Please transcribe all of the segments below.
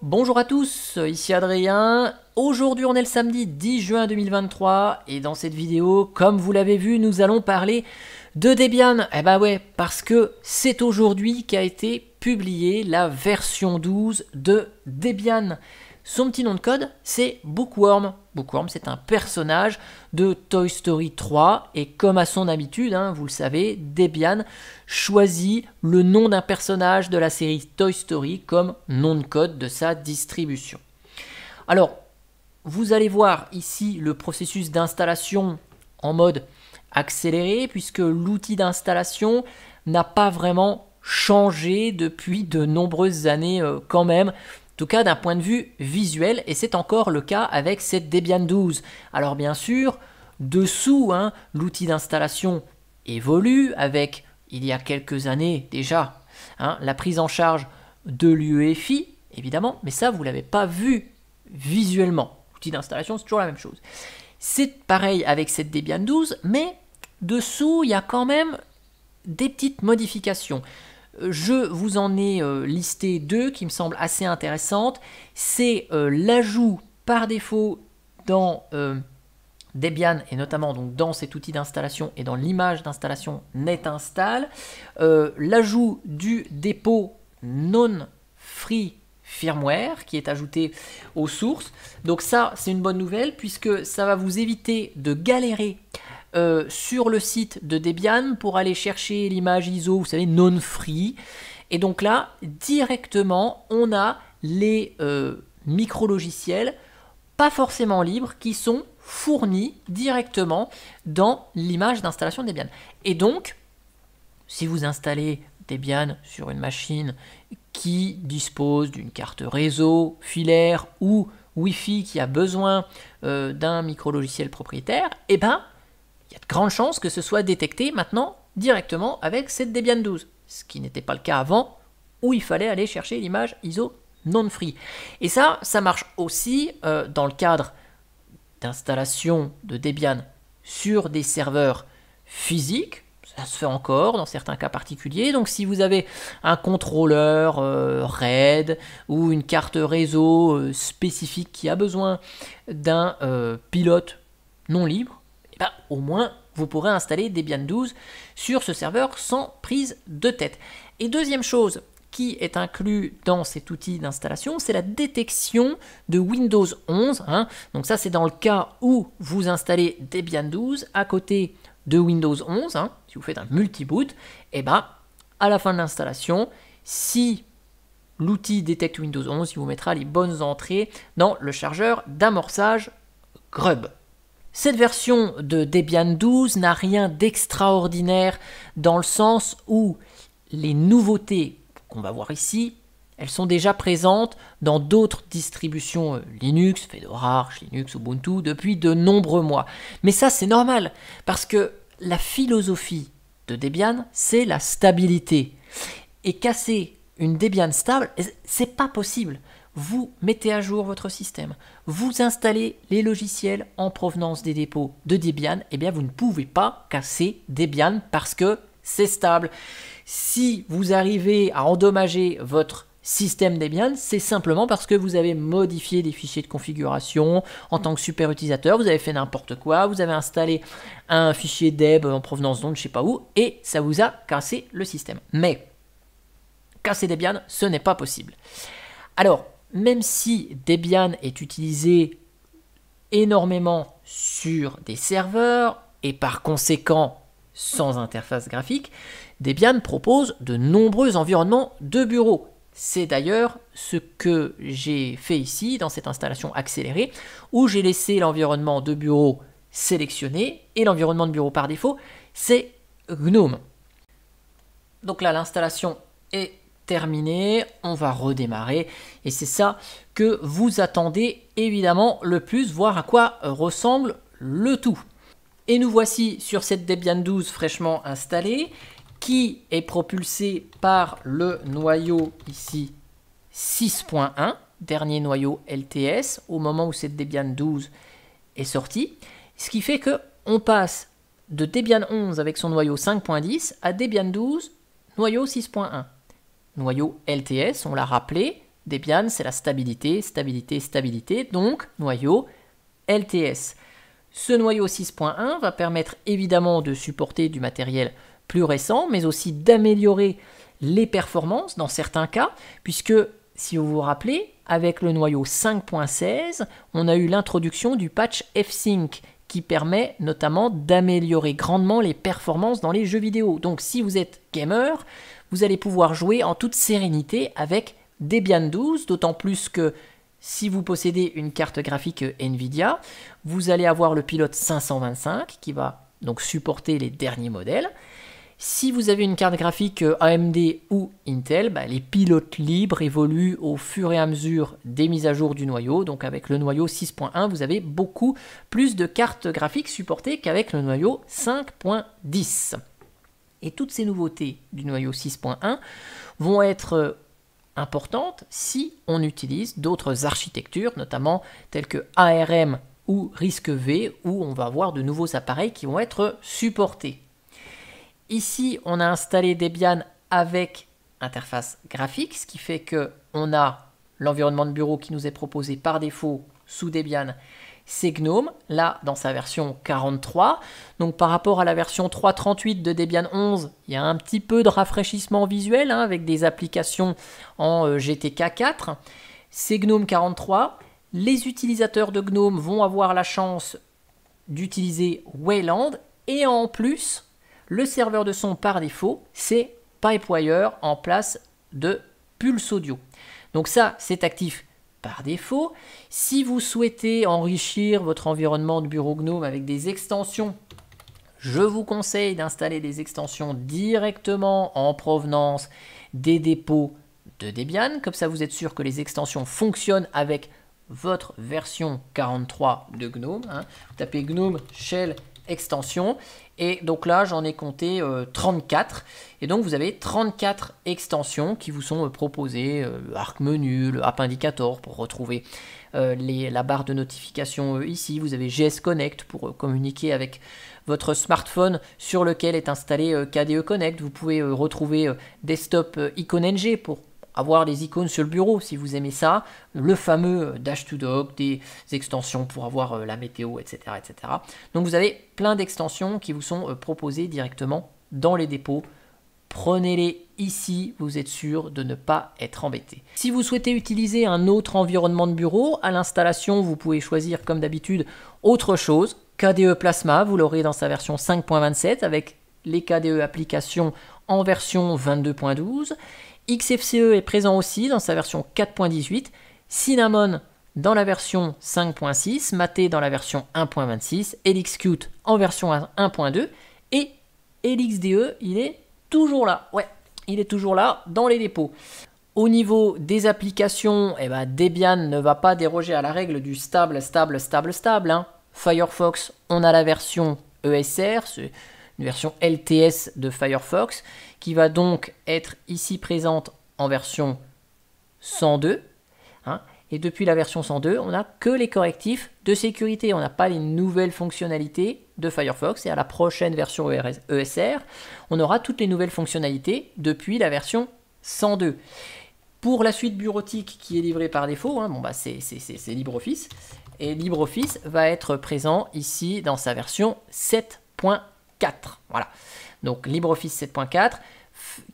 Bonjour à tous, ici Adrien. Aujourd'hui on est le samedi 10 juin 2023 et dans cette vidéo, comme vous l'avez vu, nous allons parler de Debian. Eh ben ouais, parce que c'est aujourd'hui qu'a été publiée la version 12 de Debian. Son petit nom de code, c'est Bookworm. Bookworm, c'est un personnage de Toy Story 3 et comme à son habitude, vous le savez, Debian choisit le nom d'un personnage de la série Toy Story comme nom de code de sa distribution. Alors, vous allez voir ici le processus d'installation en mode accéléré puisque l'outil d'installation n'a pas vraiment changé depuis de nombreuses années quand même. En tout cas d'un point de vue visuel, et c'est encore le cas avec cette Debian 12. Alors bien sûr, dessous, l'outil d'installation évolue avec, il y a quelques années déjà, la prise en charge de l'UEFI, évidemment, mais ça, vous ne l'avez pas vu visuellement. L'outil d'installation, c'est toujours la même chose. C'est pareil avec cette Debian 12, mais dessous, il y a quand même des petites modifications. Je vous en ai listé deux qui me semblent assez intéressantes. C'est l'ajout par défaut dans Debian et notamment donc dans cet outil d'installation et dans l'image d'installation NetInstall, l'ajout du dépôt non-free firmware qui est ajouté aux sources. Donc ça, c'est une bonne nouvelle puisque ça va vous éviter de galérer sur le site de Debian pour aller chercher l'image ISO, vous savez, non-free. Et donc là, directement, on a les micro-logiciels, pas forcément libres, qui sont fournis directement dans l'image d'installation de Debian. Et donc, si vous installez Debian sur une machine qui dispose d'une carte réseau, filaire ou Wi-Fi qui a besoin d'un micro-logiciel propriétaire, eh ben, il y a de grandes chances que ce soit détecté maintenant directement avec cette Debian 12, ce qui n'était pas le cas avant, où il fallait aller chercher l'image ISO non-free. Et ça marche aussi dans le cadre d'installation de Debian sur des serveurs physiques. Ça se fait encore dans certains cas particuliers. Donc si vous avez un contrôleur RAID ou une carte réseau spécifique qui a besoin d'un pilote non libre, au moins vous pourrez installer Debian 12 sur ce serveur sans prise de tête. Et deuxième chose qui est inclus dans cet outil d'installation, c'est la détection de Windows 11. Donc ça, c'est dans le cas où vous installez Debian 12 à côté de Windows 11. Si vous faites un multi-boot, et à la fin de l'installation, si l'outil détecte Windows 11, il vous mettra les bonnes entrées dans le chargeur d'amorçage Grub. Cette version de Debian 12 n'a rien d'extraordinaire dans le sens où les nouveautés qu'on va voir ici, elles sont déjà présentes dans d'autres distributions Linux, Fedora, Arch Linux, Ubuntu depuis de nombreux mois. Mais ça c'est normal parce que la philosophie de Debian c'est la stabilité. Et casser une Debian stable, c'est pas possible. Vous mettez à jour votre système, vous installez les logiciels en provenance des dépôts de Debian, et bien vous ne pouvez pas casser Debian parce que c'est stable. Si vous arrivez à endommager votre système Debian, c'est simplement parce que vous avez modifié des fichiers de configuration en tant que super utilisateur, vous avez fait n'importe quoi, vous avez installé un fichier deb en provenance de je ne sais pas où, et ça vous a cassé le système. Mais casser Debian, ce n'est pas possible. Alors, même si Debian est utilisé énormément sur des serveurs et par conséquent sans interface graphique, Debian propose de nombreux environnements de bureau. C'est d'ailleurs ce que j'ai fait ici dans cette installation accélérée où j'ai laissé l'environnement de bureau sélectionné et l'environnement de bureau par défaut, c'est GNOME. Donc là, l'installation est terminé, on va redémarrer et c'est ça que vous attendez évidemment le plus, voir à quoi ressemble le tout. Et nous voici sur cette Debian 12 fraîchement installée qui est propulsée par le noyau ici 6.1, dernier noyau LTS au moment où cette Debian 12 est sortie, ce qui fait que on passe de Debian 11 avec son noyau 5.10 à Debian 12 noyau 6.1. Noyau LTS, on l'a rappelé, Debian, c'est la stabilité, stabilité, stabilité, donc noyau LTS. Ce noyau 6.1 va permettre évidemment de supporter du matériel plus récent, mais aussi d'améliorer les performances dans certains cas, puisque si vous vous rappelez, avec le noyau 5.16, on a eu l'introduction du patch F-Sync qui permet notamment d'améliorer grandement les performances dans les jeux vidéo. Donc si vous êtes gamer, vous allez pouvoir jouer en toute sérénité avec Debian 12, d'autant plus que si vous possédez une carte graphique Nvidia, vous allez avoir le pilote 525 qui va donc supporter les derniers modèles. Si vous avez une carte graphique AMD ou Intel, les pilotes libres évoluent au fur et à mesure des mises à jour du noyau. Donc avec le noyau 6.1, vous avez beaucoup plus de cartes graphiques supportées qu'avec le noyau 5.10. Et toutes ces nouveautés du noyau 6.1 vont être importantes si on utilise d'autres architectures, notamment telles que ARM ou RISC-V, où on va avoir de nouveaux appareils qui vont être supportés. Ici, on a installé Debian avec interface graphique, ce qui fait qu'on a l'environnement de bureau qui nous est proposé par défaut sous Debian, c'est GNOME, là dans sa version 43. Donc par rapport à la version 3.38 de Debian 11, il y a un petit peu de rafraîchissement visuel avec des applications en GTK4. C'est GNOME 43. Les utilisateurs de GNOME vont avoir la chance d'utiliser Wayland et en plus, le serveur de son par défaut, c'est Pipewire en place de Pulse Audio. Donc ça, c'est actif par défaut. Si vous souhaitez enrichir votre environnement de bureau GNOME avec des extensions, je vous conseille d'installer des extensions directement en provenance des dépôts de Debian. Comme ça, vous êtes sûr que les extensions fonctionnent avec votre version 43 de GNOME. Vous tapez GNOME Shell extension et donc là j'en ai compté 34 et donc vous avez 34 extensions qui vous sont proposées, Arc Menu, le App Indicator pour retrouver la barre de notification ici, vous avez GS Connect pour communiquer avec votre smartphone sur lequel est installé KDE Connect, vous pouvez retrouver Desktop Icon NG pour avoir des icônes sur le bureau si vous aimez ça, le fameux Dash to Dock, des extensions pour avoir la météo, etc., etc. Donc vous avez plein d'extensions qui vous sont proposées directement dans les dépôts. Prenez-les ici, vous êtes sûr de ne pas être embêté. Si vous souhaitez utiliser un autre environnement de bureau, à l'installation, vous pouvez choisir comme d'habitude autre chose. KDE Plasma, vous l'aurez dans sa version 5.27 avec les KDE applications en version 22.12. XFCE est présent aussi dans sa version 4.18, Cinnamon dans la version 5.6, Mate dans la version 1.26, LXQt en version 1.2 et LXDE, il est toujours là. Ouais, il est toujours là dans les dépôts. Au niveau des applications, Debian ne va pas déroger à la règle du stable. Firefox, on a la version ESR, c'est une version LTS de Firefox, qui va donc être ici présente en version 102. Et depuis la version 102, on n'a que les correctifs de sécurité. On n'a pas les nouvelles fonctionnalités de Firefox. Et à la prochaine version ESR, on aura toutes les nouvelles fonctionnalités depuis la version 102. Pour la suite bureautique qui est livrée par défaut, c'est LibreOffice. Et LibreOffice va être présent ici dans sa version 7.4. Voilà. Donc LibreOffice 7.4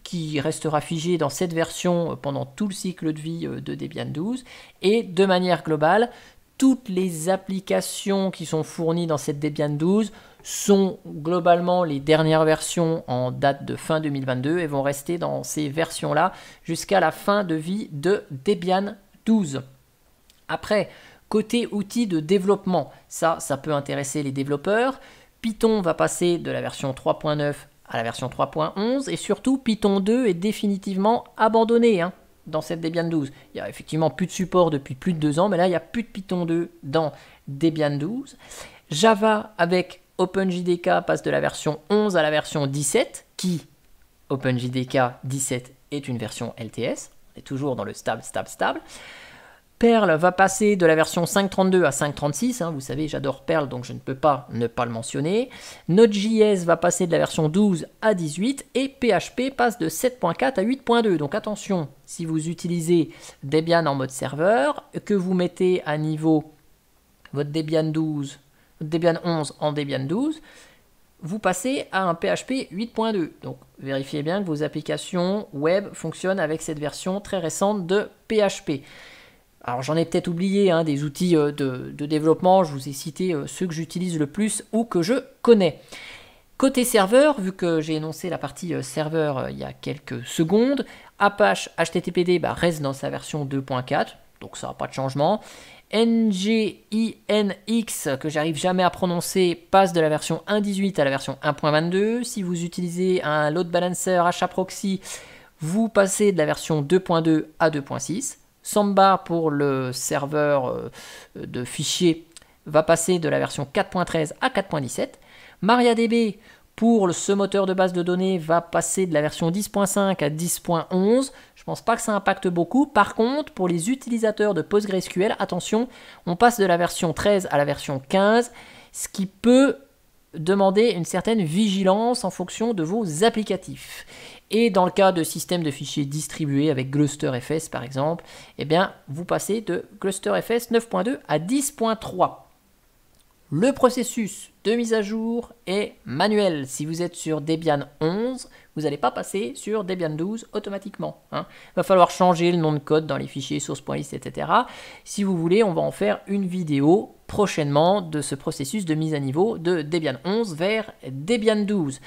qui restera figé dans cette version pendant tout le cycle de vie de Debian 12 et de manière globale toutes les applications qui sont fournies dans cette Debian 12 sont globalement les dernières versions en date de fin 2022 et vont rester dans ces versions là jusqu'à la fin de vie de Debian 12. Après, côté outils de développement, ça peut intéresser les développeurs. Python va passer de la version 3.9 à la version 3.11 et surtout Python 2 est définitivement abandonné dans cette Debian 12. Il n'y a effectivement plus de support depuis plus de 2 ans, mais là il n'y a plus de Python 2 dans Debian 12. Java avec OpenJDK passe de la version 11 à la version 17, qui OpenJDK 17 est une version LTS, on est toujours dans le stable. Perl va passer de la version 5.32 à 5.36, hein, vous savez, j'adore Perl, donc je ne peux pas ne pas le mentionner. Node.js va passer de la version 12 à 18, et PHP passe de 7.4 à 8.2. Donc attention, si vous utilisez Debian en mode serveur, que vous mettez à niveau votre Debian 11 en Debian 12, vous passez à un PHP 8.2. Donc vérifiez bien que vos applications web fonctionnent avec cette version très récente de PHP. Alors j'en ai peut-être oublié des outils de développement, je vous ai cité ceux que j'utilise le plus ou que je connais. Côté serveur, vu que j'ai énoncé la partie serveur il y a quelques secondes, Apache HTTPD reste dans sa version 2.4, donc ça n'a pas de changement. NGINX, que j'arrive jamais à prononcer, passe de la version 1.18 à la version 1.22. Si vous utilisez un load balancer HAProxy, vous passez de la version 2.2 à 2.6. Samba pour le serveur de fichiers va passer de la version 4.13 à 4.17. MariaDB pour ce moteur de base de données va passer de la version 10.5 à 10.11. Je pense pas que ça impacte beaucoup. Par contre, pour les utilisateurs de PostgreSQL, attention, on passe de la version 13 à la version 15, ce qui peut demander une certaine vigilance en fonction de vos applicatifs. Et dans le cas de systèmes de fichiers distribués avec GlusterFS par exemple, eh bien, vous passez de GlusterFS 9.2 à 10.3. Le processus de mise à jour est manuel. Si vous êtes sur Debian 11, vous n'allez pas passer sur Debian 12 automatiquement. Il va falloir changer le nom de code dans les fichiers source.list, etc. Si vous voulez, on va en faire une vidéo prochainement de ce processus de mise à niveau de Debian 11 vers Debian 12.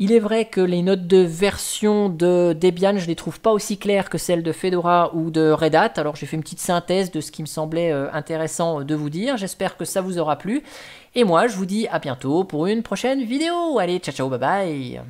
Il est vrai que les notes de version de Debian, je ne les trouve pas aussi claires que celles de Fedora ou de Red Hat. Alors j'ai fait une petite synthèse de ce qui me semblait intéressant de vous dire. J'espère que ça vous aura plu. Et moi, je vous dis à bientôt pour une prochaine vidéo. Allez, ciao, ciao, bye bye.